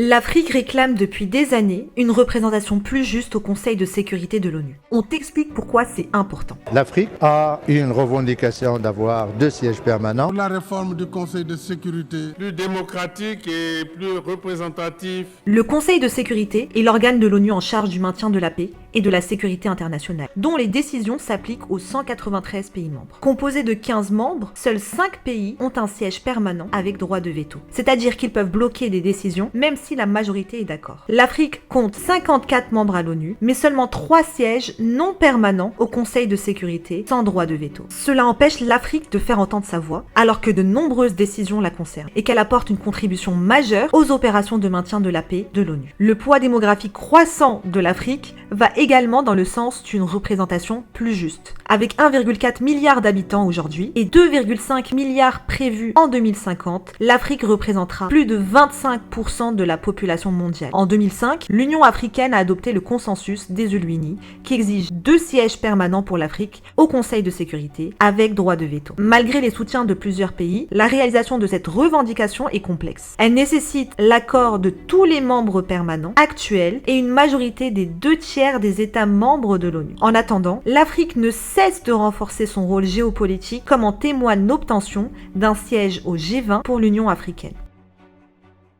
L'Afrique réclame depuis des années une représentation plus juste au Conseil de sécurité de l'ONU. On t'explique pourquoi c'est important. L'Afrique a une revendication d'avoir 2 sièges permanents. Pour la réforme du Conseil de sécurité, plus démocratique et plus représentatif. Le Conseil de sécurité est l'organe de l'ONU en charge du maintien de la paix et de la sécurité internationale, dont les décisions s'appliquent aux 193 pays membres. Composé de 15 membres, seuls 5 pays ont un siège permanent avec droit de veto. C'est-à-dire qu'ils peuvent bloquer des décisions, même si la majorité est d'accord. L'Afrique compte 54 membres à l'ONU, mais seulement 3 sièges non permanents au Conseil de sécurité sans droit de veto. Cela empêche l'Afrique de faire entendre sa voix, alors que de nombreuses décisions la concernent, et qu'elle apporte une contribution majeure aux opérations de maintien de la paix de l'ONU. Le poids démographique croissant de l'Afrique va également dans le sens d'une représentation plus juste. Avec 1,4 milliard d'habitants aujourd'hui et 2,5 milliards prévus en 2050, l'Afrique représentera plus de 25% de la population mondiale. En 2005, l'Union africaine a adopté le consensus des Ulwini qui exige 2 sièges permanents pour l'Afrique au Conseil de sécurité avec droit de veto. Malgré les soutiens de plusieurs pays, la réalisation de cette revendication est complexe. Elle nécessite l'accord de tous les membres permanents actuels et une majorité des 2/3 des États membres de l'ONU. En attendant, l'Afrique ne cesse de renforcer son rôle géopolitique, comme en témoigne l'obtention d'un siège au G20 pour l'Union africaine.